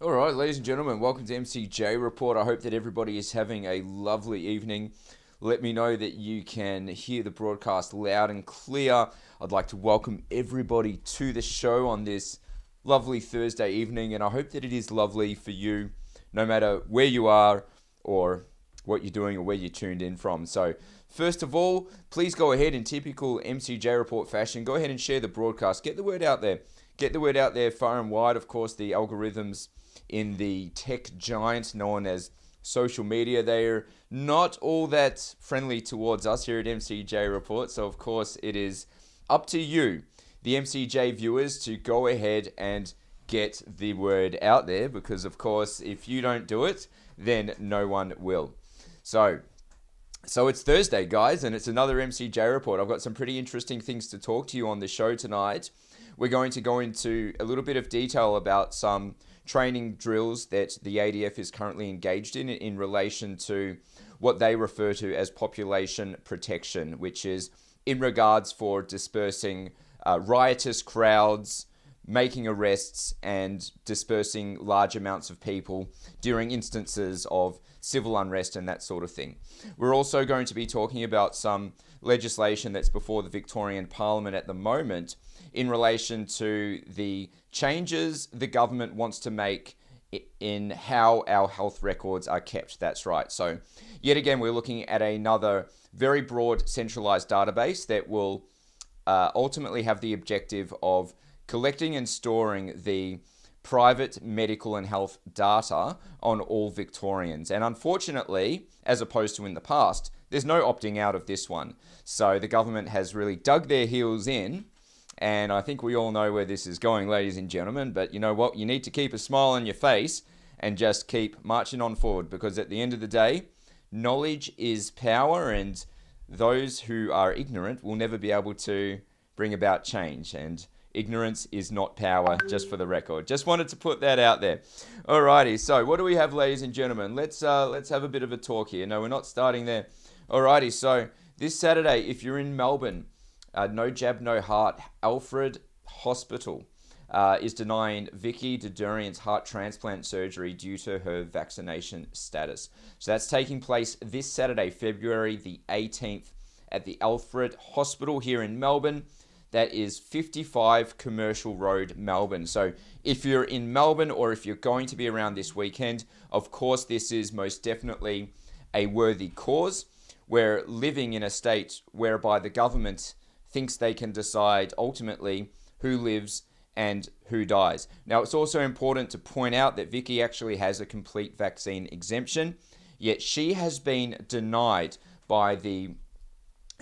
All right, ladies and gentlemen, welcome to MCJ Report. I hope that everybody is having a lovely evening. Let me know that you can hear the broadcast loud and clear. I'd like to welcome everybody to the show on this lovely Thursday evening, and I hope that it is lovely for you, no matter where you are or what you're doing or where you're tuned in from. So first of all, please go ahead in typical MCJ Report fashion. Go ahead and share the broadcast. Get the word out there. Get the word out there far and wide. Of course, the algorithms in the tech giant known as social media, they're not all that friendly towards us here at MCJ Report. So of course it is up to you, the MCJ viewers, to go ahead and get the word out there, because of course if you don't do it, then no one will. So it's Thursday, guys, and it's another MCJ Report. I've got some pretty interesting things to talk to you on the show tonight. We're going to go into a little bit of detail about some training drills that the ADF is currently engaged in relation to what they refer to as population protection, which is in regards for dispersing riotous crowds, making arrests, and dispersing large amounts of people during instances of civil unrest and that sort of thing. We're also going to be talking about some legislation that's before the Victorian Parliament at the moment in relation to the changes the government wants to make in how our health records are kept. That's right. So yet again, we're looking at another very broad centralized database that will ultimately have the objective of collecting and storing the private medical and health data on all Victorians. And unfortunately, as opposed to in the past, there's no opting out of this one. So the government has really dug their heels in, and I think we all know where this is going, ladies and gentlemen. But you know what? You need to keep a smile on your face and just keep marching on forward, because at the end of the day, knowledge is power, and those who are ignorant will never be able to bring about change. And ignorance is not power, just for the record. Just wanted to put that out there. Alrighty, so what do we have, ladies and gentlemen? Let's have a bit of a talk here. No, we're not starting there. Alrighty, so this Saturday, if you're in Melbourne, no jab, no heart, Alfred Hospital is denying Vicki heart transplant surgery due to her vaccination status. So that's taking place this Saturday, February the 18th, at the Alfred Hospital here in Melbourne. That is 55 Commercial Road, Melbourne. So if you're in Melbourne, or if you're going to be around this weekend, of course, this is most definitely a worthy cause. We're living in a state whereby the government thinks they can decide ultimately who lives and who dies. Now, it's also important to point out that Vicki actually has a complete vaccine exemption, yet she has been denied by the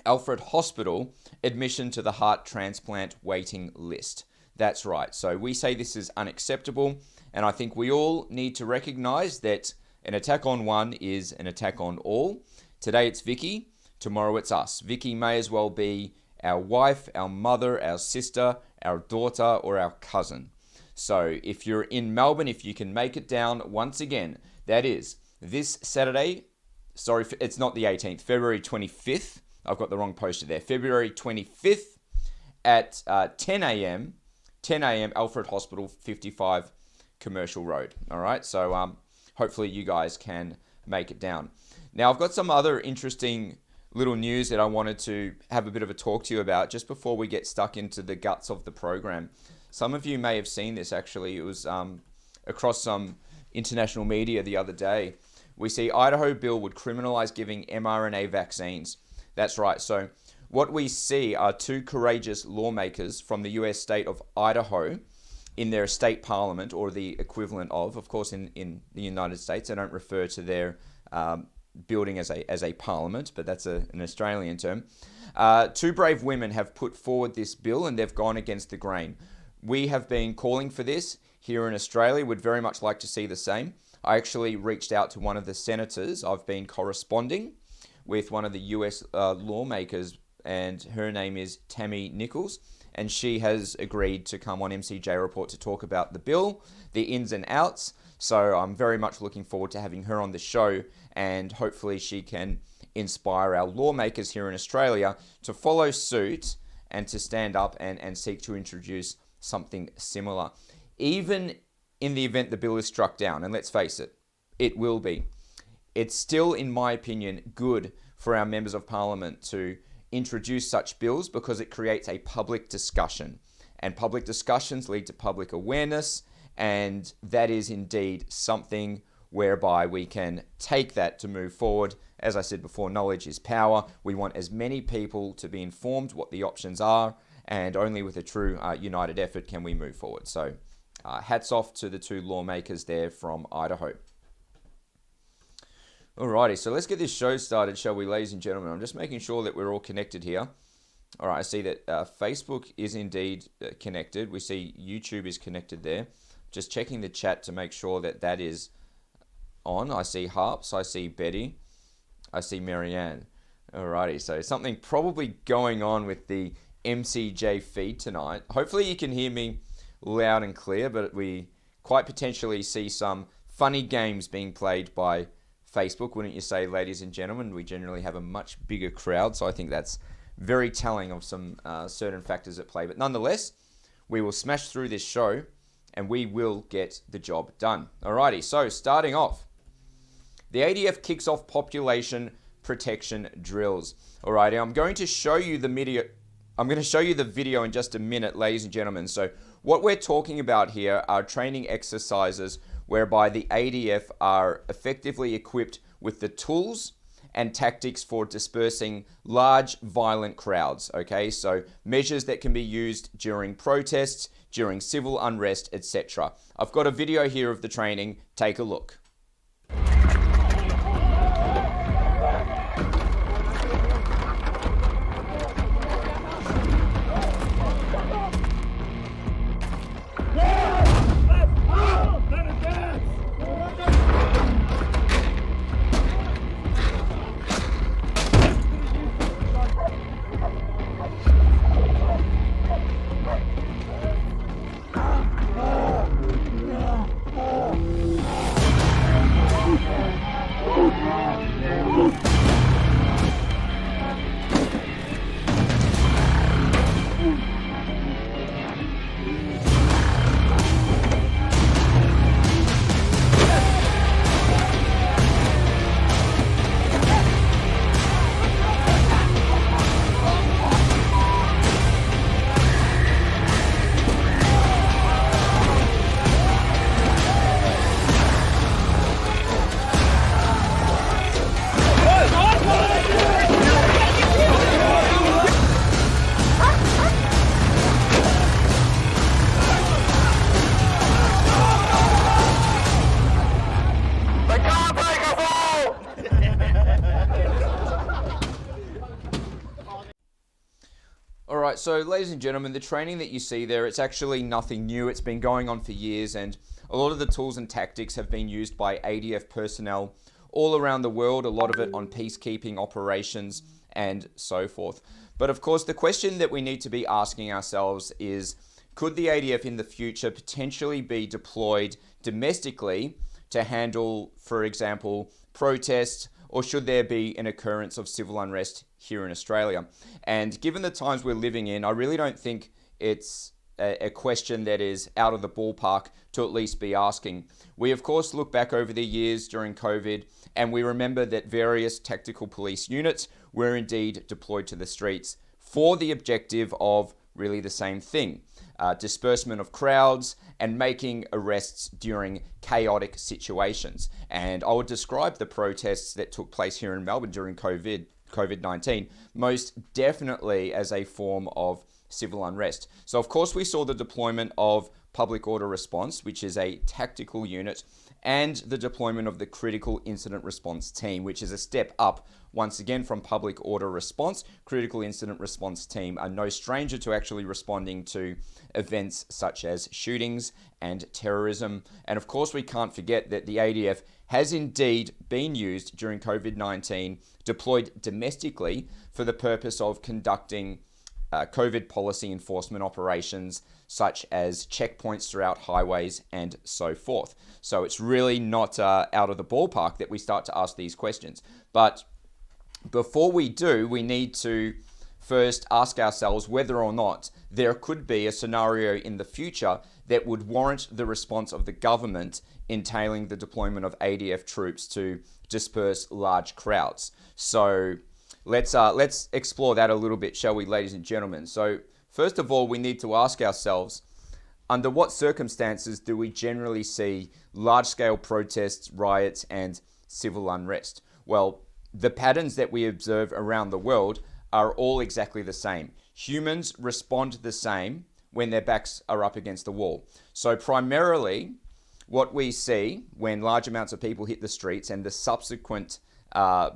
Alfred Hospital admission to the heart transplant waiting list. That's right. So we say this is unacceptable, and I think we all need to recognize that an attack on one is an attack on all. Today it's Vicki, tomorrow it's us. Vicki may as well be our wife, our mother, our sister, our daughter, or our cousin. So if you're in Melbourne, if you can make it down, once again, that is this Saturday, sorry, it's not the 18th, February 25th. I've got the wrong poster there. February 25th at 10 a.m., Alfred Hospital, 55 Commercial Road. All right, so hopefully you guys can make it down. Now, I've got some other interesting little news that I wanted to have a bit of a talk to you about just before we get stuck into the guts of the program. Some of you may have seen this, actually. It was across some international media the other day. We see Idaho bill would criminalize giving mRNA vaccines. That's right. So what we see are two courageous lawmakers from the US state of Idaho in their state parliament, or the equivalent of course, in the United States. They don't refer to their building as a parliament, but that's an Australian term. Two brave women have put forward this bill, and they've gone against the grain. We have been calling for this here in Australia. Would very much like to see the same. I actually reached out to one of the senators. I've been corresponding with one of the US lawmakers, and her name is Tammy Nichols, and she has agreed to come on MCJ Report to talk about the bill, the ins and outs. So I'm very much looking forward to having her on the show, and hopefully she can inspire our lawmakers here in Australia to follow suit and to stand up and seek to introduce something similar. Even in the event the bill is struck down, and let's face it, it will be, it's still, in my opinion, good for our members of parliament to introduce such bills, because it creates a public discussion, and public discussions lead to public awareness, and that is indeed something whereby we can take that to move forward. As I said before, knowledge is power. We want as many people to be informed what the options are, and only with a true united effort can we move forward. So hats off to the two lawmakers there from Idaho. Alrighty, so let's get this show started, shall we, ladies and gentlemen? I'm just making sure that we're all connected here. All right, I see that Facebook is indeed connected. We see YouTube is connected there. Just checking the chat to make sure that that is on. I see Harps, I see Betty, I see Marianne. Alrighty, so something probably going on with the MCJ feed tonight. Hopefully you can hear me loud and clear, but we quite potentially see some funny games being played by Facebook, wouldn't you say, ladies and gentlemen? We generally have a much bigger crowd, so I think that's very telling of some certain factors at play. But nonetheless, we will smash through this show, and we will get the job done. Alrighty, so starting off, the ADF kicks off population protection drills. Alrighty, I'm going to show you the video. I'm going to show you the video in just a minute, ladies and gentlemen. So what we're talking about here are training exercises whereby the ADF are effectively equipped with the tools and tactics for dispersing large, violent crowds, okay? So measures that can be used during protests, during civil unrest, etc. I've got a video here of the training. Take a look. All right, so ladies and gentlemen, the training that you see there, it's actually nothing new. It's been going on for years, and a lot of the tools and tactics have been used by ADF personnel all around the world, a lot of it on peacekeeping operations and so forth. But of course, the question that we need to be asking ourselves is, could the ADF in the future potentially be deployed domestically to handle, for example, protests, or should there be an occurrence of civil unrest here in Australia? And given the times we're living in, I really don't think it's a question that is out of the ballpark to at least be asking. We, of course, look back over the years during COVID, and we remember that various tactical police units were indeed deployed to the streets for the objective of really the same thing. Disbursement of crowds and making arrests during chaotic situations. And I would describe the protests that took place here in Melbourne during COVID-19 most definitely as a form of civil unrest. So of course we saw the deployment of Public Order Response, which is a tactical unit, and the deployment of the Critical Incident Response Team, which is a step up once again from Public Order Response. Critical Incident Response Team are no stranger to actually responding to events such as shootings and terrorism. And of course we can't forget that the ADF has indeed been used during COVID-19, deployed domestically for the purpose of conducting COVID policy enforcement operations such as checkpoints throughout highways and so forth. So it's really not out of the ballpark that we start to ask these questions. But before we do, we need to first ask ourselves whether or not there could be a scenario in the future that would warrant the response of the government entailing the deployment of ADF troops to disperse large crowds. So let's explore that a little bit, shall we, ladies and gentlemen? So first of all, we need to ask ourselves, under what circumstances do we generally see large-scale protests, riots, and civil unrest? Well, the patterns that we observe around the world are all exactly the same. Humans respond the same when their backs are up against the wall. So primarily, what we see when large amounts of people hit the streets and the subsequent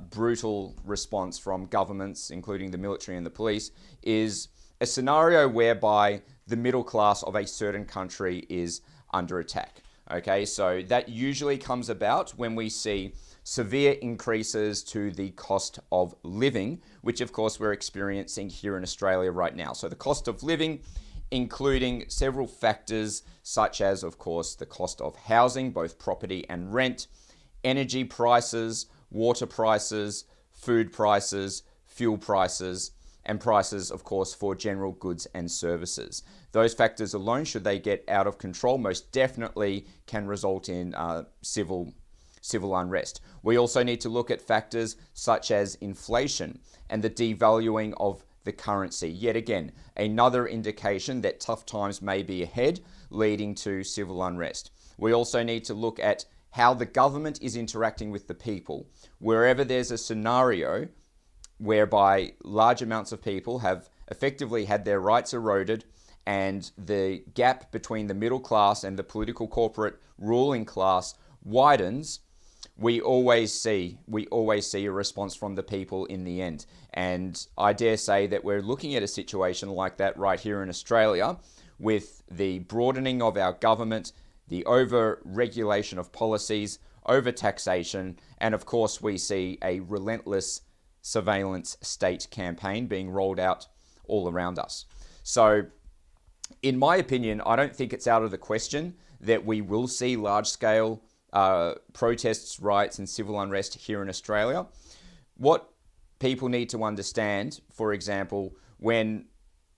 brutal response from governments, including the military and the police, is a scenario whereby the middle class of a certain country is under attack. Okay, so that usually comes about when we see severe increases to the cost of living, which of course we're experiencing here in Australia right now. So the cost of living, including several factors such as, of course, the cost of housing, both property and rent, energy prices, water prices, food prices, fuel prices, and prices, of course, for general goods and services. Those factors alone, should they get out of control, most definitely can result in civil unrest. We also need to look at factors such as inflation and the devaluing of the currency. Yet again, another indication that tough times may be ahead, leading to civil unrest. We also need to look at how the government is interacting with the people. Wherever there's a scenario whereby large amounts of people have effectively had their rights eroded and the gap between the middle class and the political corporate ruling class widens, we always see a response from the people in the end. And I dare say that we're looking at a situation like that right here in Australia, with the broadening of our government, the over-regulation of policies, over-taxation, and of course we see a relentless surveillance state campaign being rolled out all around us. So, in my opinion, I don't think it's out of the question that we will see large-scale protests, riots, and civil unrest here in Australia. What people need to understand, for example, when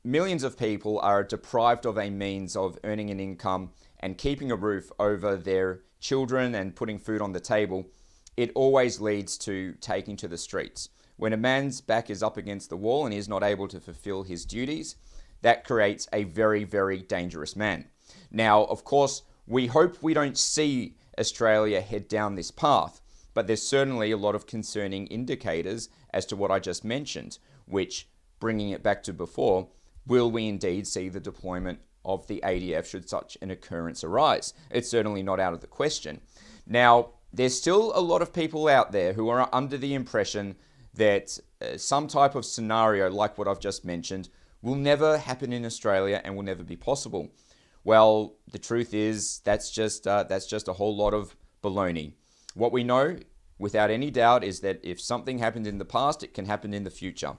millions of people are deprived of a means of earning an income and keeping a roof over their children and putting food on the table, it always leads to taking to the streets. When a man's back is up against the wall and he is not able to fulfill his duties, that creates a very, very dangerous man. Now, of course, we hope we don't see Australia head down this path, but there's certainly a lot of concerning indicators as to what I just mentioned, which, bringing it back to before, will we indeed see the deployment of the ADF should such an occurrence arise? It's certainly not out of the question. Now, there's still a lot of people out there who are under the impression that some type of scenario like what I've just mentioned will never happen in Australia and will never be possible. Well, the truth is that's just a whole lot of baloney. What we know without any doubt is that if something happened in the past, it can happen in the future.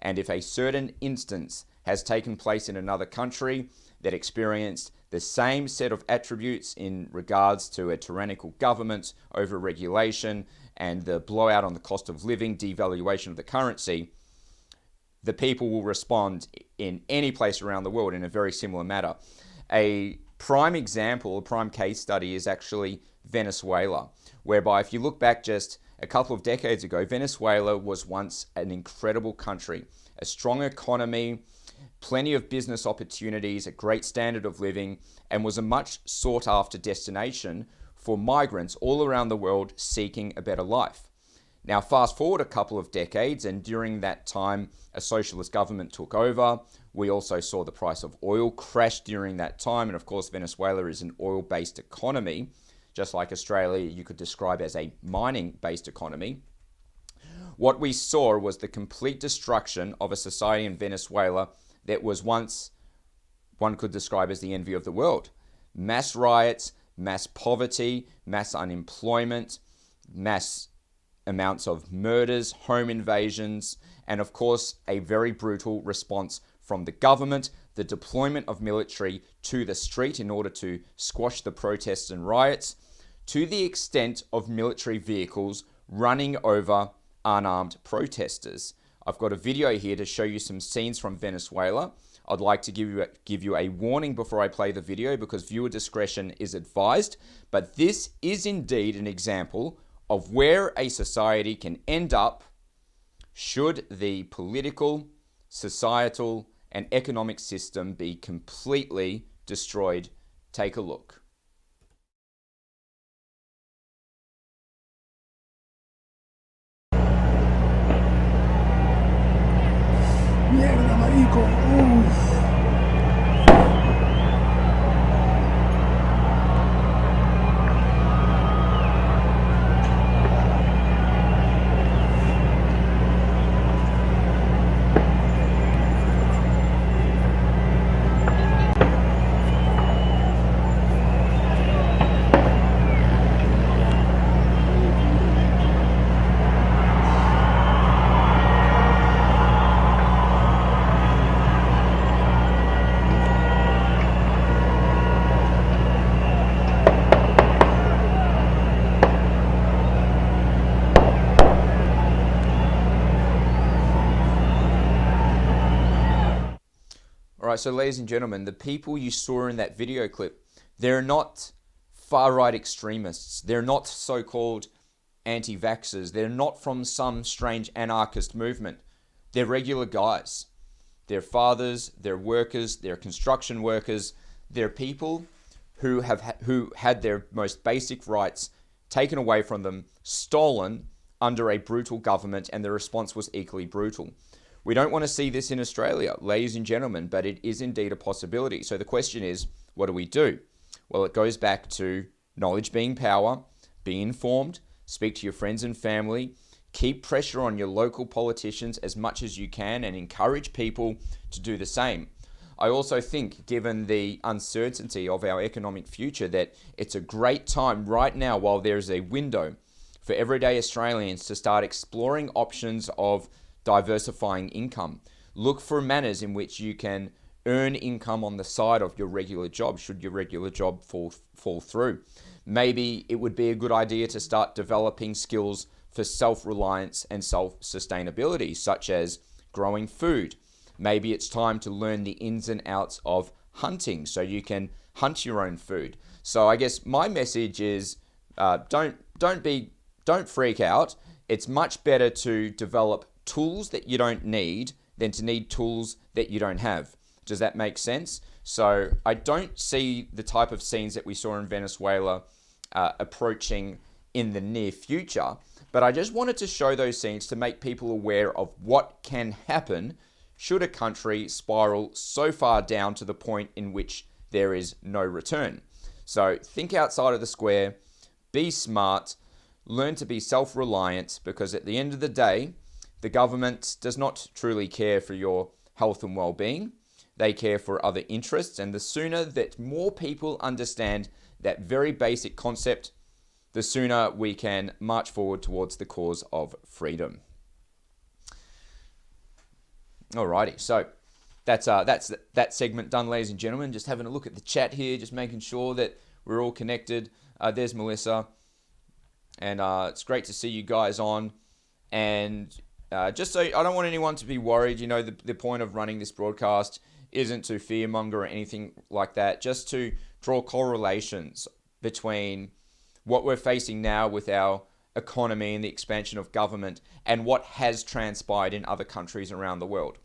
And if a certain instance has taken place in another country that experienced the same set of attributes in regards to a tyrannical government, over-regulation, and the blowout on the cost of living, devaluation of the currency, the people will respond in any place around the world in a very similar manner. A prime example, a prime case study is actually Venezuela, whereby if you look back just a couple of decades ago, Venezuela was once an incredible country, a strong economy, plenty of business opportunities, a great standard of living, and was a much sought after destination for migrants all around the world seeking a better life. Now, fast forward a couple of decades, and during that time, a socialist government took over. We also saw the price of oil crash during that time, and of course, Venezuela is an oil-based economy, just like Australia, you could describe as a mining-based economy. What we saw was the complete destruction of a society in Venezuela that was once, one could describe as the envy of the world. Mass riots, mass poverty, mass unemployment, mass amounts of murders, home invasions, and of course, a very brutal response from the government, the deployment of military to the street in order to squash the protests and riots, to the extent of military vehicles running over unarmed protesters. I've got a video here to show you some scenes from Venezuela. I'd like to give you a warning before I play the video because viewer discretion is advised, but this is indeed an example of where a society can end up should the political, societal, and economic system be completely destroyed. Take a look. Mierda, marico. Uf. Alright, so ladies and gentlemen, the people you saw in that video clip, they're not far-right extremists. They're not so-called anti-vaxxers. They're not from some strange anarchist movement. They're regular guys. They're fathers, they're workers, they're construction workers. They're people who had their most basic rights taken away from them, stolen under a brutal government, and the response was equally brutal. We don't want to see this in Australia, ladies and gentlemen, but it is indeed a possibility. So the question is, what do we do? Well, it goes back to knowledge being power, be informed, speak to your friends and family, keep pressure on your local politicians as much as you can, and encourage people to do the same. I also think, given the uncertainty of our economic future, that it's a great time right now while there's a window for everyday Australians to start exploring options of diversifying income. Look for manners in which you can earn income on the side of your regular job should your regular job fall through. Maybe it would be a good idea to start developing skills for self-reliance and self-sustainability, such as growing food. Maybe it's time to learn the ins and outs of hunting so you can hunt your own food. So I guess my message is don't freak out. It's much better to develop tools that you don't need than to need tools that you don't have. Does that make sense? So I don't see the type of scenes that we saw in Venezuela approaching in the near future, but I just wanted to show those scenes to make people aware of what can happen should a country spiral so far down to the point in which there is no return. So think outside of the square, be smart, learn to be self-reliant, because at the end of the day, the government does not truly care for your health and well-being. They care for other interests. And the sooner that more people understand that very basic concept, the sooner we can march forward towards the cause of freedom. Alrighty, so that's that segment done, ladies and gentlemen. Just having a look at the chat here, just making sure that we're all connected. There's Melissa, and it's great to see you guys on. And just so I don't want anyone to be worried, you know, the point of running this broadcast isn't to fearmonger or anything like that, just to draw correlations between what we're facing now with our economy and the expansion of government and what has transpired in other countries around the world.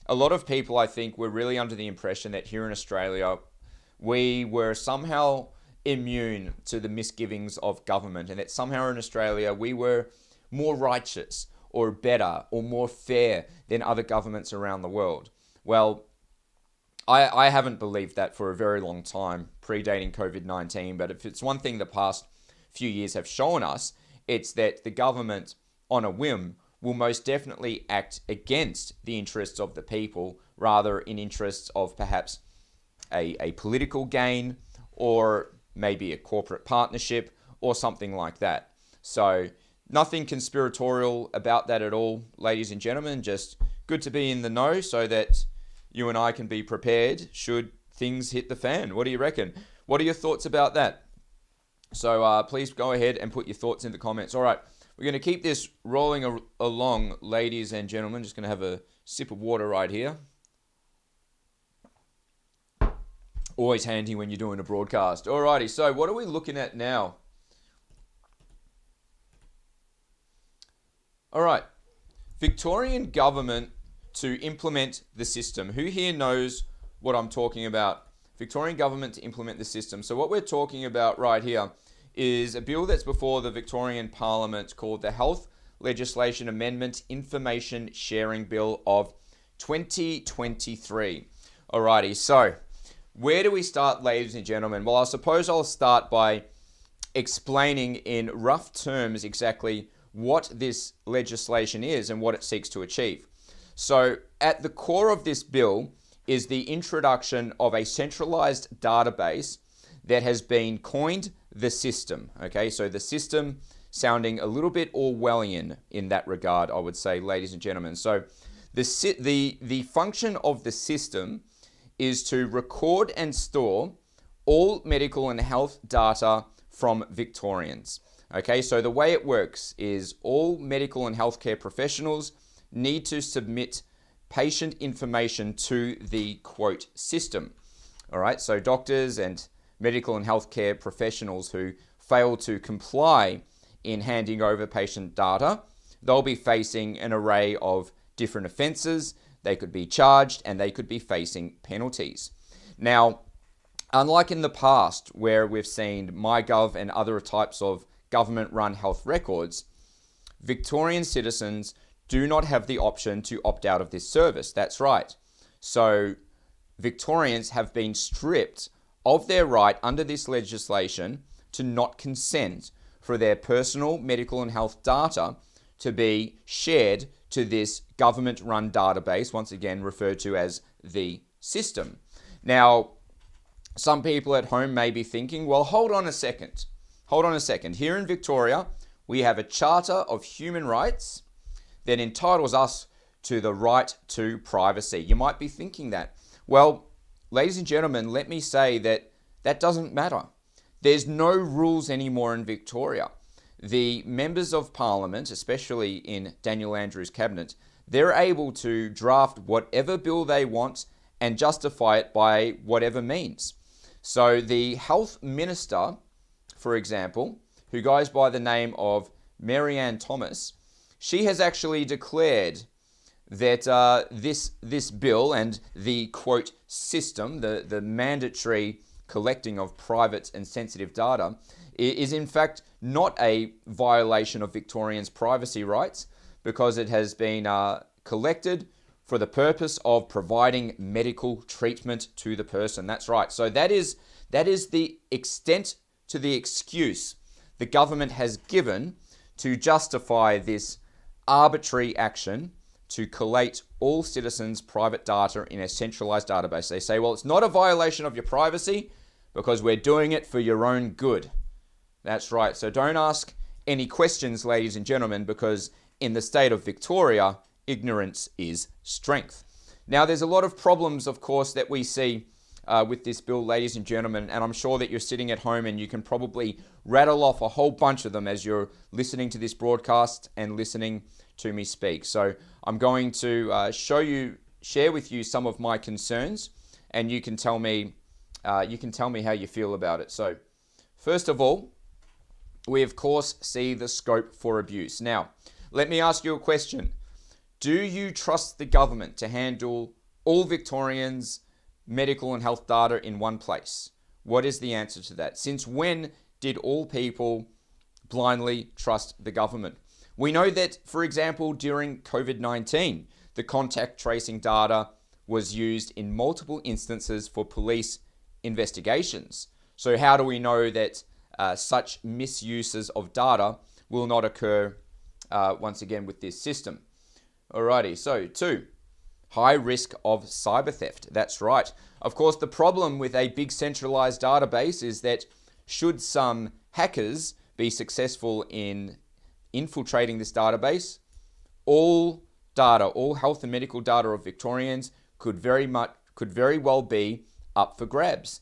A lot of people, I think, were really under the impression that here in Australia, we were somehow immune to the misgivings of government, and that somehow in Australia we were more righteous or better or more fair than other governments around the world. Well, I haven't believed that for a very long time, predating COVID-19, but if it's one thing the past few years have shown us, it's that the government, on a whim, will most definitely act against the interests of the people, rather in interests of perhaps a political gain or maybe a corporate partnership or something like that. So nothing conspiratorial about that at all, ladies and gentlemen. Just good to be in the know so that you and I can be prepared should things hit the fan. What do you reckon? What are your thoughts about that? So please go ahead and put your thoughts in the comments. All right, we're going to keep this rolling along, ladies and gentlemen. Just going to have a sip of water right here. Always handy when you're doing a broadcast. Alrighty, so what are we looking at now? Alright, Victorian government to implement the system. Who here knows what I'm talking about? Victorian government to implement the system. So what we're talking about right here is a bill that's before the Victorian Parliament called the Health Legislation Amendment Information Sharing Bill of 2023. Alrighty, so where do we start, ladies and gentlemen? Well, I suppose I'll start by explaining in rough terms exactly what this legislation is and what it seeks to achieve. So at the core of this bill is the introduction of a centralised database that has been coined the system. Okay, so the system sounding a little bit Orwellian in that regard, I would say, ladies and gentlemen. So the function of the system is to record and store all medical and health data from Victorians. Okay, so the way it works is all medical and healthcare professionals need to submit patient information to the quote system. All right, so doctors and medical and healthcare professionals who fail to comply in handing over patient data, they'll be facing an array of different offences. They could be charged and they could be facing penalties. Now, unlike in the past where we've seen MyGov and other types of government-run health records, Victorian citizens do not have the option to opt out of this service. That's right. So Victorians have been stripped of their right under this legislation to not consent for their personal medical and health data to be shared to this government-run database, once again referred to as the system. Now, some people at home may be thinking, well, hold on a second. Here in Victoria, we have a Charter of Human Rights that entitles us to the right to privacy. You might be thinking that. Well, ladies and gentlemen, let me say that that doesn't matter. There's no rules anymore in Victoria. The members of Parliament, especially in Daniel Andrews' cabinet, they're able to draft whatever bill they want and justify it by whatever means. So the health minister, for example, who goes by the name of Marianne Thomas, she has actually declared that this bill and the quote system, the mandatory collecting of private and sensitive data, is in fact not a violation of Victorians' privacy rights, because it has been collected for the purpose of providing medical treatment to the person. That's right. So that is the extent to the excuse the government has given to justify this arbitrary action to collate all citizens' private data in a centralised database. They say, well, it's not a violation of your privacy because we're doing it for your own good. That's right. So don't ask any questions, ladies and gentlemen, because in the state of Victoria, ignorance is strength. Now, there's a lot of problems, of course, that we see with this bill, ladies and gentlemen, and I'm sure that you're sitting at home and you can probably rattle off a whole bunch of them as you're listening to this broadcast and listening to me speak. So I'm going to share with you some of my concerns, and you can tell me how you feel about it. So, first of all, we of course see the scope for abuse. Now, let me ask you a question. Do you trust the government to handle all Victorians' medical and health data in one place? What is the answer to that? Since when did all people blindly trust the government? We know that, for example, during COVID-19, the contact tracing data was used in multiple instances for police investigations. So how do we know that such misuses of data will not occur once again with this system? Alrighty, so 2, high risk of cyber theft. That's right. Of course, the problem with a big centralized database is that should some hackers be successful in infiltrating this database, all data, all health and medical data of Victorians could very well be up for grabs.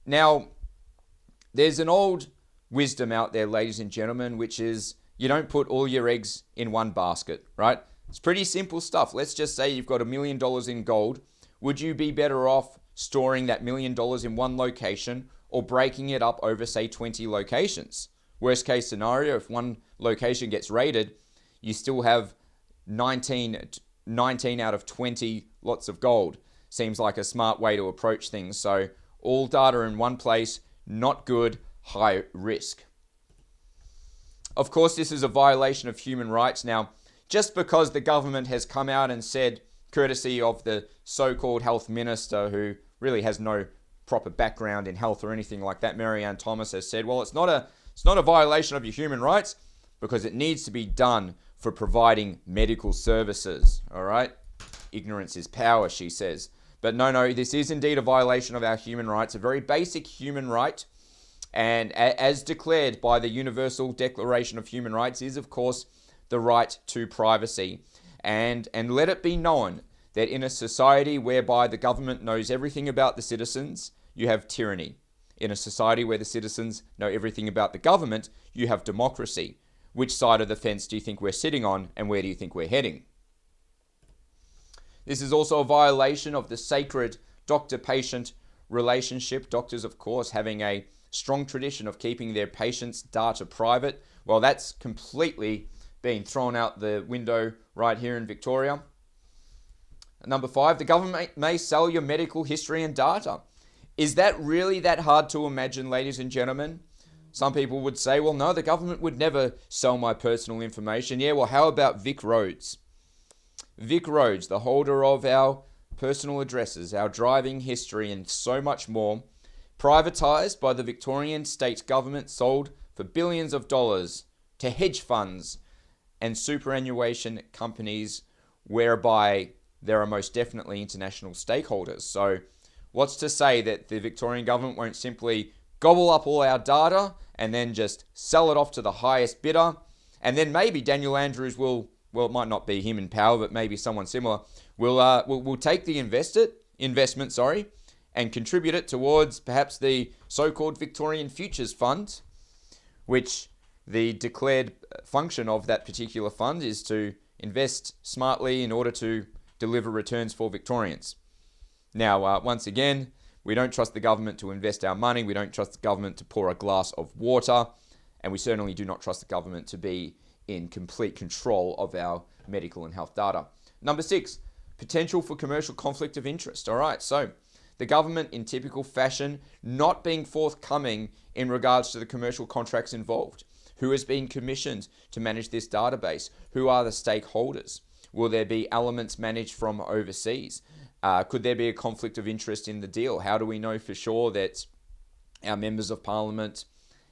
Now, there's an old wisdom out there, ladies and gentlemen, which is you don't put all your eggs in one basket, right? It's pretty simple stuff. Let's just say you've got $1 million in gold. Would you be better off storing that $1 million in one location or breaking it up over, say, 20 locations? Worst case scenario, if one location gets raided, you still have 19 out of 20 lots of gold. Seems like a smart way to approach things. So all data in one place, not good, high risk. Of course, this is a violation of human rights. Now, just because the government has come out and said, courtesy of the so-called health minister who really has no proper background in health or anything like that, Marianne Thomas has said, well, it's not a violation of your human rights because it needs to be done for providing medical services. All right? Ignorance is power, she says. But no, this is indeed a violation of our human rights, a very basic human right. And as declared by the Universal Declaration of Human Rights is, of course, the right to privacy. And let it be known that in a society whereby the government knows everything about the citizens, you have tyranny. In a society where the citizens know everything about the government, you have democracy. Which side of the fence do you think we're sitting on, and where do you think we're heading? This is also a violation of the sacred doctor-patient relationship. Doctors, of course, having a strong tradition of keeping their patients' data private. Well, that's completely been thrown out the window right here in Victoria. Number 5, the government may sell your medical history and data. Is that really that hard to imagine, ladies and gentlemen? Some people would say, well, no, the government would never sell my personal information. Yeah, well, how about Vic Roads? Vic Roads, the holder of our personal addresses, our driving history, and so much more, privatised by the Victorian state government, sold for billions of dollars to hedge funds and superannuation companies, whereby there are most definitely international stakeholders. So what's to say that the Victorian government won't simply gobble up all our data and then just sell it off to the highest bidder? And then maybe Daniel Andrews will, well, it might not be him in power, but maybe someone similar, will take the investment, and contribute it towards perhaps the so-called Victorian Futures Fund, which the declared function of that particular fund is to invest smartly in order to deliver returns for Victorians. Now, once again, we don't trust the government to invest our money. We don't trust the government to pour a glass of water. And we certainly do not trust the government to be in complete control of our medical and health data. Number 6, potential for commercial conflict of interest. All right, so the government, in typical fashion, not being forthcoming in regards to the commercial contracts involved. Who has been commissioned to manage this database? Who are the stakeholders? Will there be elements managed from overseas? Could there be a conflict of interest in the deal? How do we know for sure that our members of parliament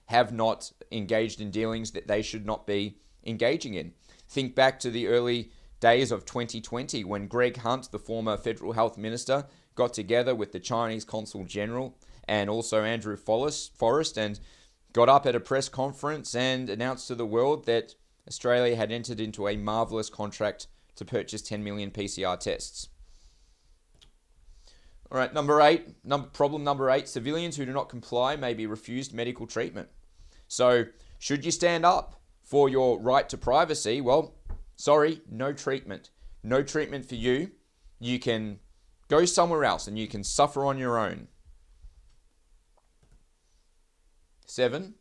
have not engaged in dealings that they should not be engaging in? Think back to the early days of 2020 when Greg Hunt, the former federal health minister, got together with the Chinese consul general and also Andrew Forrest and got up at a press conference and announced to the world that Australia had entered into a marvellous contract to purchase 10 million PCR tests. All right, problem number 8, civilians who do not comply may be refused medical treatment. So, should you stand up for your right to privacy? Well, sorry, no treatment. No treatment for you. You can go somewhere else and you can suffer on your own. 7.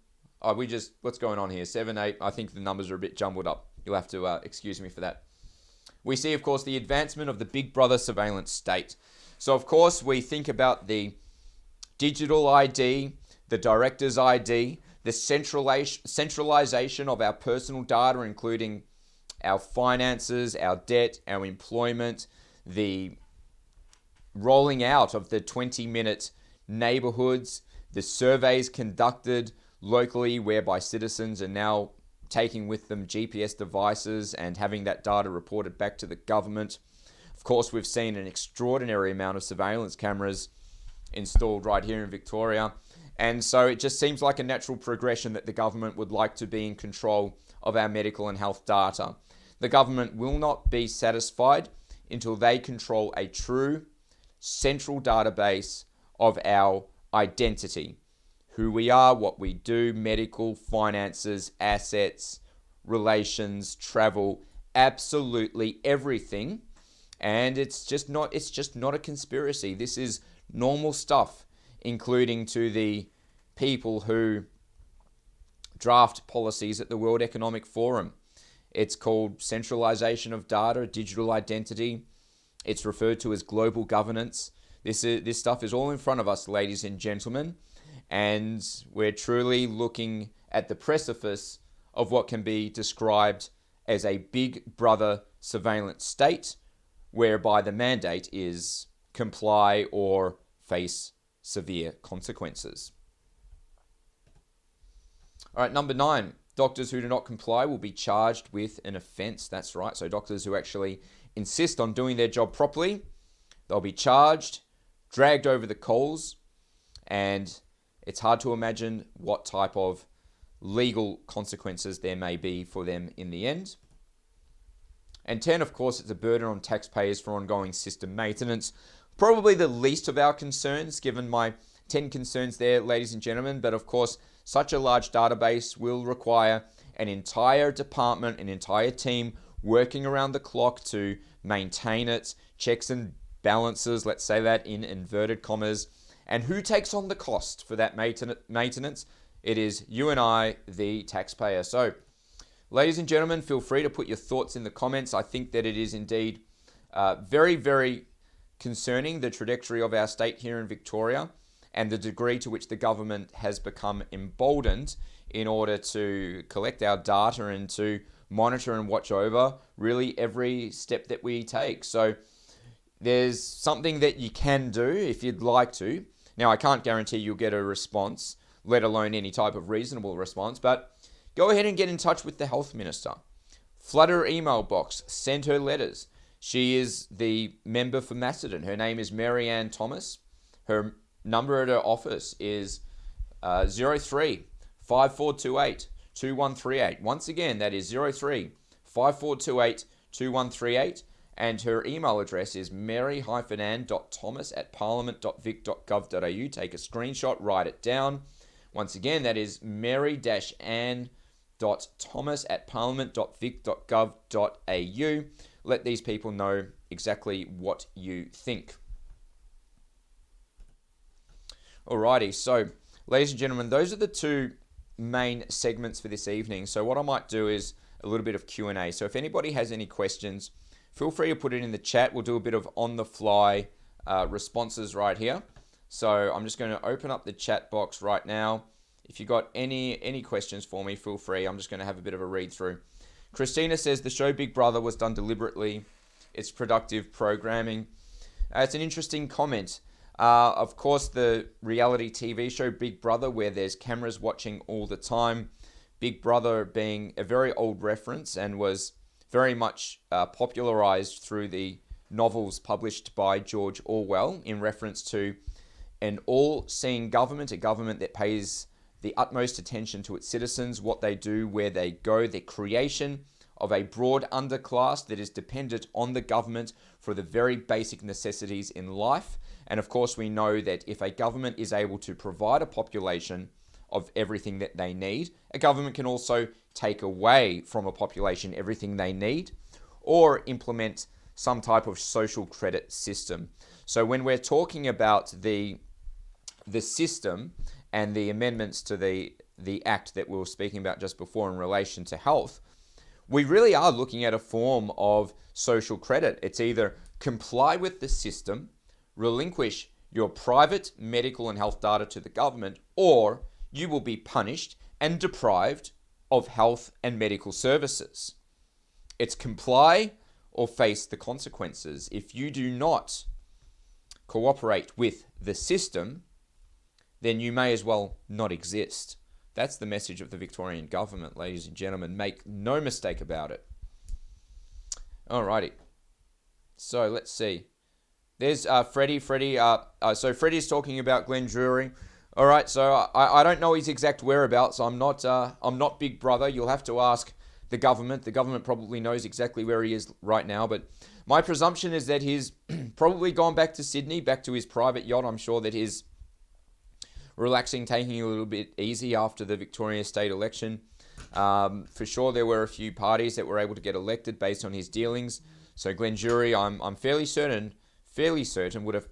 What's going on here? 7, 8, I think the numbers are a bit jumbled up. You'll have to excuse me for that. We see, of course, the advancement of the Big Brother surveillance state. So, of course, we think about the digital ID, the director's ID, the centralization of our personal data, including our finances, our debt, our employment, the rolling out of the 20-minute neighborhoods, the surveys conducted locally whereby citizens are now taking with them GPS devices and having that data reported back to the government. Of course, we've seen an extraordinary amount of surveillance cameras installed right here in Victoria. And so it just seems like a natural progression that the government would like to be in control of our medical and health data. The government will not be satisfied until they control a true central database of our identity. Who we are, what we do, medical, finances, assets, relations, travel, absolutely everything. And it's just not a conspiracy. This is normal stuff, including to the people who draft policies at the World Economic Forum. It's called centralization of data, digital identity. It's referred to as global governance. This stuff is all in front of us, ladies and gentlemen, and we're truly looking at the precipice of what can be described as a Big Brother surveillance state, whereby the mandate is comply or face severe consequences. All right, number 9, doctors who do not comply will be charged with an offence. That's right. So doctors who actually insist on doing their job properly, they'll be charged, dragged over the coals, and it's hard to imagine what type of legal consequences there may be for them in the end. And 10, of course, it's a burden on taxpayers for ongoing system maintenance. Probably the least of our concerns, given my 10 concerns there, ladies and gentlemen. But of course, such a large database will require an entire department, an entire team working around the clock to maintain it, checks and balances, let's say that in inverted commas. And who takes on the cost for that maintenance? It is you and I, the taxpayer. So, ladies and gentlemen, feel free to put your thoughts in the comments. I think that it is indeed very, very concerning, the trajectory of our state here in Victoria and the degree to which the government has become emboldened in order to collect our data and to monitor and watch over really every step that we take. So there's something that you can do if you'd like to. Now, I can't guarantee you'll get a response, let alone any type of reasonable response, but go ahead and get in touch with the health minister. Flood her email box, send her letters. She is the member for Macedon. Her name is Mary Ann Thomas. Her number at her office is 03 5428 2138. Once again, that is 03 5428 2138. And her email address is mary-ann.thomas@parliament.vic.gov.au. Take a screenshot, write it down. Once again, that is mary-ann.thomas@parliament.vic.gov.au. Let these people know exactly what you think. Alrighty, so ladies and gentlemen, those are the two main segments for this evening. So what I might do is a little bit of Q&A. So if anybody has any questions, feel free to put it in the chat. We'll do a bit of on-the-fly responses right here. So I'm just going to open up the chat box right now. If you've got any questions for me, feel free. I'm just going to have a bit of a read through. Christina says the show Big Brother was done deliberately. It's productive programming. It's an interesting comment. Of course, the reality TV show Big Brother, where there's cameras watching all the time. Big Brother being a very old reference and was very much popularized through the novels published by George Orwell in reference to an all-seeing government, a government that pays the utmost attention to its citizens, what they do, where they go, the creation of a broad underclass that is dependent on the government for the very basic necessities in life. And of course, we know that if a government is able to provide a population of everything that they need, a government can also take away from a population everything they need, or implement some type of social credit system. So when we're talking about the system and the amendments to the act that we were speaking about just before in relation to health, we really are looking at a form of social credit. It's either comply with the system, relinquish your private medical and health data to the government, or you will be punished and deprived of health and medical services. It's comply or face the consequences. If you do not cooperate with the system, then you may as well not exist. That's the message of the Victorian government, ladies and gentlemen. Make no mistake about it. Alrighty. So let's see. There's Freddie. So Freddie's talking about Glenn Drury. All right. So I don't know his exact whereabouts. I'm not Big Brother. You'll have to ask the government. The government probably knows exactly where he is right now. But my presumption is that he's probably gone back to Sydney, back to his private yacht. I'm sure that he's relaxing, taking it a little bit easy after the Victorian state election. For sure, there were a few parties that were able to get elected based on his dealings. So Glenn Drury, I'm fairly certain would have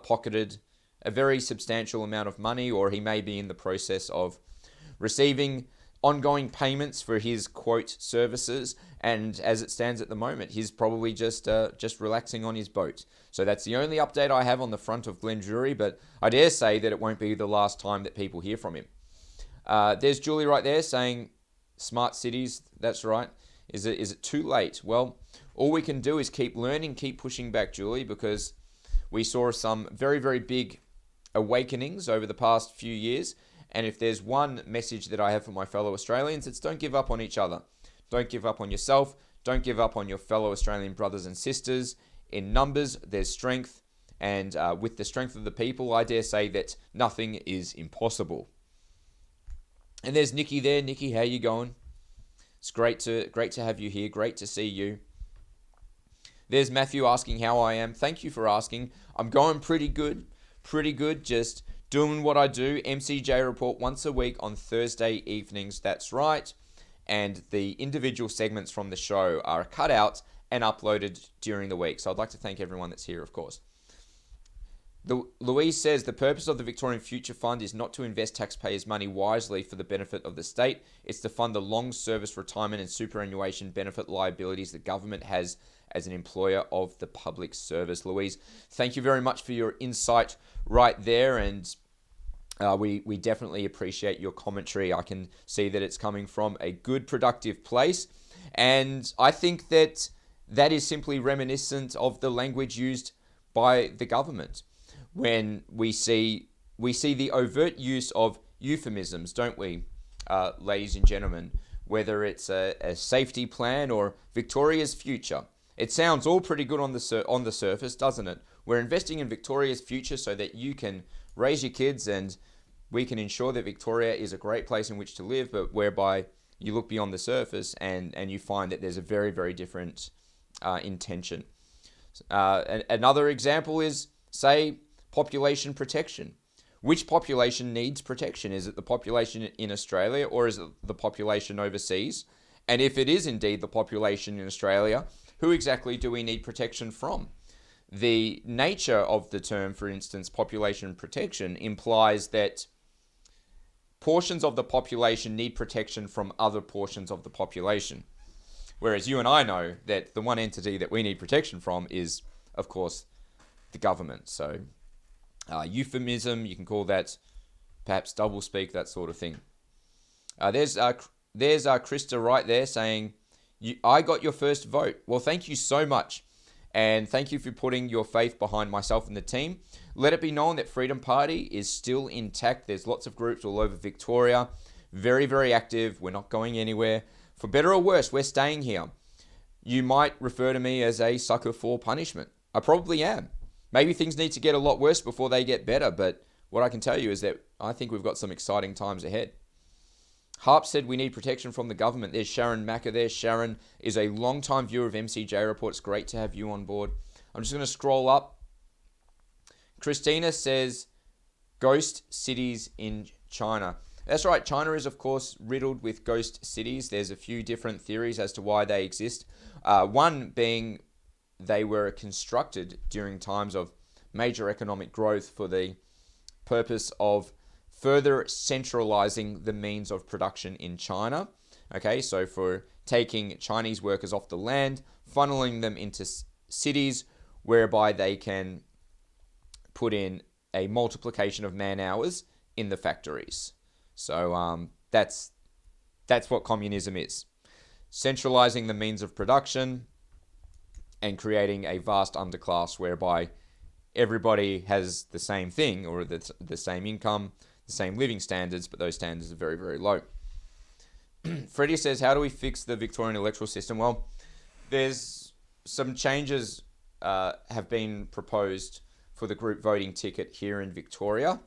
pocketed a very substantial amount of money, or he may be in the process of receiving ongoing payments for his quote services. And as it stands at the moment, he's probably just relaxing on his boat. So that's the only update I have on the front of Glenn Drury, but I dare say that it won't be the last time that people hear from him. There's Julie right there saying, smart cities, that's right. Is it too late? Well, all we can do is keep learning, keep pushing back, Julie, because we saw some very, very big awakenings over the past few years. And if there's one message that I have for my fellow Australians, it's don't give up on each other. Don't give up on yourself. Don't give up on your fellow Australian brothers and sisters. In numbers, there's strength. And with the strength of the people, I dare say that nothing is impossible. And there's Nikki there. Nikki, how you going? It's great to have you here. Great to see you. There's Matthew asking how I am. Thank you for asking. I'm going pretty good. Just doing what I do. MCJ Report once a week on Thursday evenings. That's right. And the individual segments from the show are cut out and uploaded during the week. So I'd like to thank everyone that's here, of course. Louise says the purpose of the Victorian Future Fund is not to invest taxpayers' money wisely for the benefit of the state. It's to fund the long service retirement and superannuation benefit liabilities the government has as an employer of the public service. Louise, thank you very much for your insight right there. And we definitely appreciate your commentary. I can see that it's coming from a good, productive place. And I think that is simply reminiscent of the language used by the government. When we see the overt use of euphemisms, don't we, ladies and gentlemen? Whether it's a safety plan or Victoria's future, it sounds all pretty good on the surface, doesn't it? We're investing in Victoria's future so that you can raise your kids, and we can ensure that Victoria is a great place in which to live. But whereby you look beyond the surface and you find that there's a very, very different intention. Another example is, say, population protection. Which population needs protection? Is it the population in Australia, or is it the population overseas? And if it is indeed the population in Australia, who exactly do we need protection from? The nature of the term, for instance, population protection, implies that portions of the population need protection from other portions of the population. Whereas you and I know that the one entity that we need protection from is, of course, the government. So euphemism, you can call that perhaps doublespeak, that sort of thing. There's Krista right there saying, I got your first vote. Well, thank you so much. And thank you for putting your faith behind myself and the team. Let it be known that Freedom Party is still intact. There's lots of groups all over Victoria. Very, very active. We're not going anywhere. For better or worse, we're staying here. you might refer to me as a sucker for punishment. I probably am. Maybe things need to get a lot worse before they get better, but what I can tell you is that I think we've got some exciting times ahead. Harp said we need protection from the government. There's Sharon Macker there. Sharon is a long-time viewer of MCJ Report. It's great to have you on board. I'm just going to scroll up. Christina says, ghost cities in China. That's right. China is, of course, riddled with ghost cities. There's a few different theories as to why they exist. One being they were constructed during times of major economic growth for the purpose of further centralizing the means of production in China. Okay, so for taking Chinese workers off the land, funneling them into cities whereby they can put in a multiplication of man hours in the factories. So that's what communism is. Centralizing the means of production and creating a vast underclass whereby everybody has the same thing or the same income, the same living standards, but those standards are very, very low. Freddie says, how do we fix the Victorian electoral system? Well, there's some changes have been proposed for the group voting ticket here in Victoria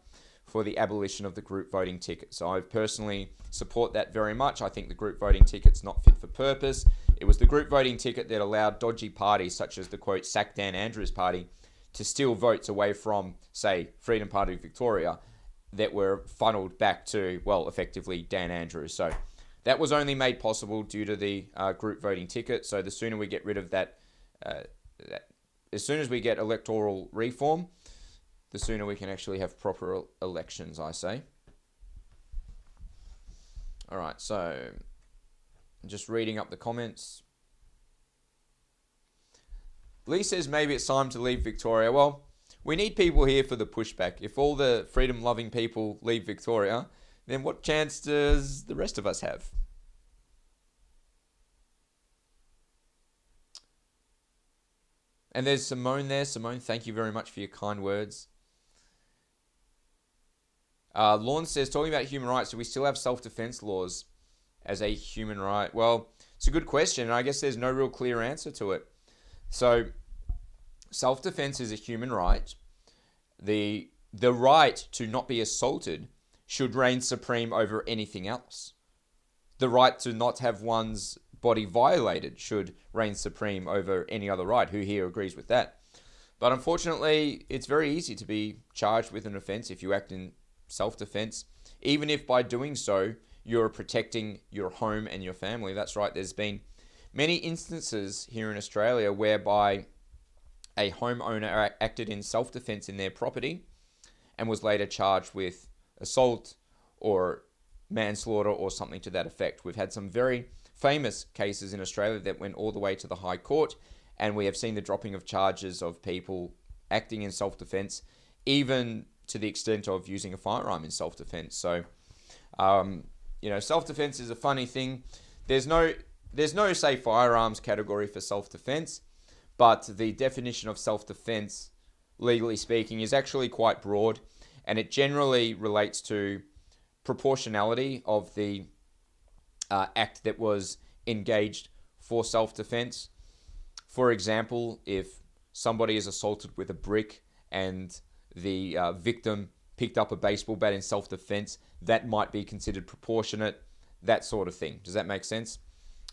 for the abolition of the group voting ticket. So I personally support that very much. I think the group voting ticket's not fit for purpose. It was the group voting ticket that allowed dodgy parties such as the, quote, Sack Dan Andrews party to steal votes away from, say, Freedom Party of Victoria that were funneled back to, well, effectively Dan Andrews. So that was only made possible due to the group voting ticket. So the sooner we get rid of that, as soon as we get electoral reform, the sooner we can actually have proper elections, I say. All right, so just reading up the comments. Lee says maybe it's time to leave Victoria. Well, we need people here for the pushback. If all the freedom-loving people leave Victoria, then what chance does the rest of us have? And there's Simone there. Simone, thank you very much for your kind words. Lorne says, talking about human rights, do we still have self-defense laws as a human right? Well, it's a good question, and I guess there's no real clear answer to it. So, self-defense is a human right. The right to not be assaulted should reign supreme over anything else. The right to not have one's body violated should reign supreme over any other right. Who here agrees with that? But unfortunately, it's very easy to be charged with an offence if you act in self-defense, even if by doing so, you're protecting your home and your family. That's right. There's been many instances here in Australia whereby a homeowner acted in self-defense in their property and was later charged with assault or manslaughter or something to that effect. We've had some very famous cases in Australia that went all the way to the High Court, and we have seen the dropping of charges of people acting in self-defense, even to the extent of using a firearm in self-defense. So, self-defense is a funny thing. There's no, say, firearms category for self-defense, but the definition of self-defense, legally speaking, is actually quite broad, and it generally relates to proportionality of the act that was engaged for self-defense. For example, if somebody is assaulted with a brick and the victim picked up a baseball bat in self-defense, that might be considered proportionate, that sort of thing. Does that make sense?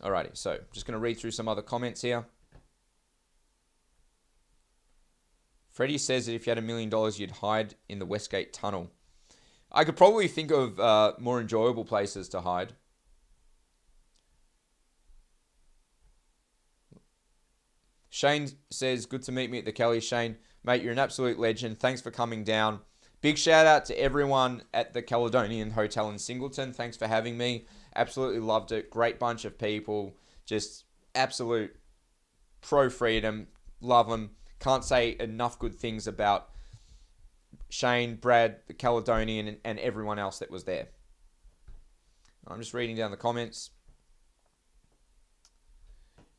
Alrighty, so just going to read through some other comments here. Freddie says that if you had $1 million, you'd hide in the Westgate Tunnel. I could probably think of more enjoyable places to hide. Shane says, good to meet me at the Kelly. Shane, mate, you're an absolute legend. Thanks for coming down. Big shout out to everyone at the Caledonian Hotel in Singleton. Thanks for having me. Absolutely loved it. Great bunch of people. Just absolute pro-freedom. Love them. Can't say enough good things about Shane, Brad, the Caledonian, and everyone else that was there. I'm just reading down the comments.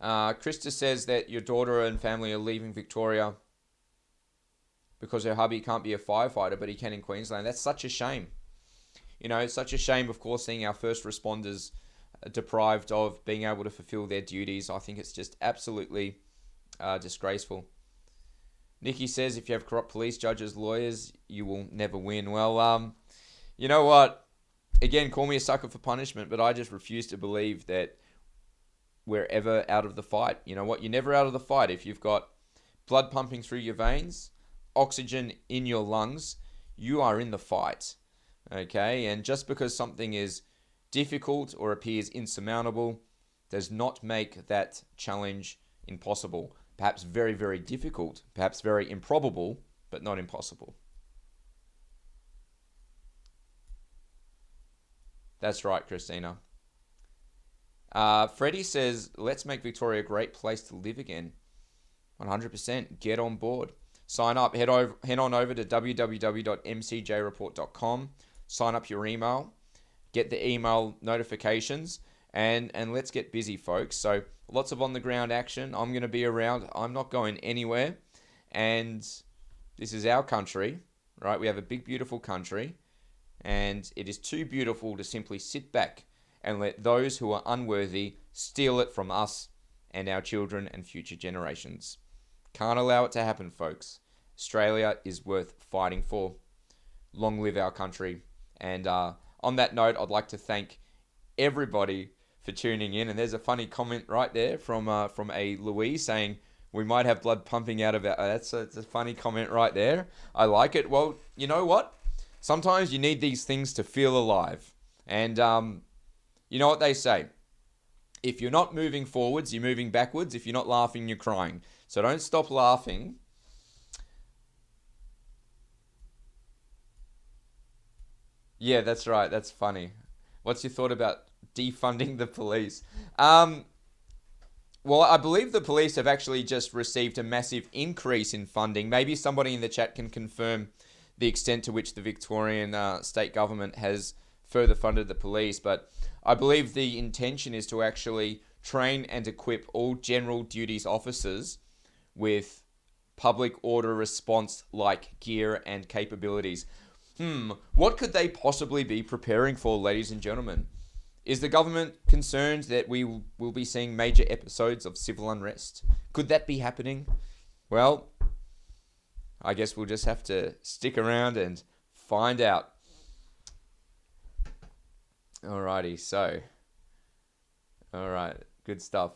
Krista says that your daughter and family are leaving Victoria because her hubby can't be a firefighter, but he can in Queensland. That's such a shame. It's such a shame, of course, seeing our first responders deprived of being able to fulfill their duties. I think it's just absolutely disgraceful. Nikki says, if you have corrupt police, judges, lawyers, you will never win. Well, you know what? Again, call me a sucker for punishment, but I just refuse to believe that we're ever out of the fight. You know what? You're never out of the fight if you've got blood pumping through your veins, oxygen in your lungs. You are in the fight, okay? And just because something is difficult or appears insurmountable does not make that challenge impossible. Perhaps very, very difficult, perhaps very improbable, but not impossible. That's right, Christina. Freddie says, let's make Victoria a great place to live again. 100%. Get on board. Sign up. Head on over to www.mcjreport.com. Sign up your email. Get the email notifications. And let's get busy, folks. So lots of on-the-ground action. I'm going to be around. I'm not going anywhere. And this is our country, right? We have a big, beautiful country. And it is too beautiful to simply sit back and let those who are unworthy steal it from us and our children and future generations. Can't allow it to happen, folks. Australia is worth fighting for. Long live our country. And on that note, I'd like to thank everybody for tuning in. And there's a funny comment right there from a Louise saying, we might have blood pumping out of our... It's a funny comment right there. I like it. Well, you know what? Sometimes you need these things to feel alive. And you know what they say? If you're not moving forwards, you're moving backwards. If you're not laughing, you're crying. So don't stop laughing. Yeah, that's right. That's funny. What's your thought about defunding the police? Well, I believe the police have actually just received a massive increase in funding. Maybe somebody in the chat can confirm the extent to which the Victorian state government has further funded the police. But I believe the intention is to actually train and equip all general duties officers with public order response like gear and capabilities. What could they possibly be preparing for, ladies and gentlemen? Is the government concerned that we will be seeing major episodes of civil unrest? Could that be happening? Well, I guess we'll just have to stick around and find out. Alrighty, so. Alright, good stuff.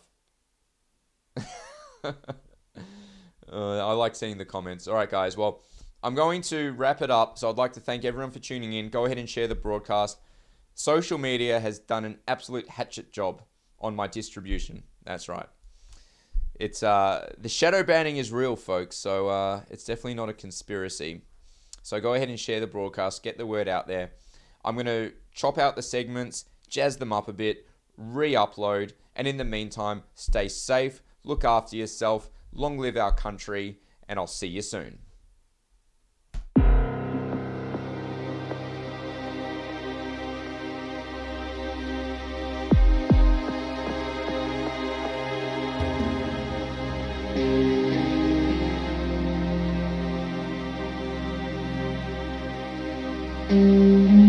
I like seeing the comments. Alright, guys, well, I'm going to wrap it up. So I'd like to thank everyone for tuning in. Go ahead and share the broadcast. Social media has done an absolute hatchet job on my distribution. That's right. It's the shadow banning is real, folks. So it's definitely not a conspiracy. So go ahead and share the broadcast. Get the word out there. I'm going to chop out the segments, jazz them up a bit, re-upload. And in the meantime, stay safe. Look after yourself. Long live our country. And I'll see you soon. Mm-hmm.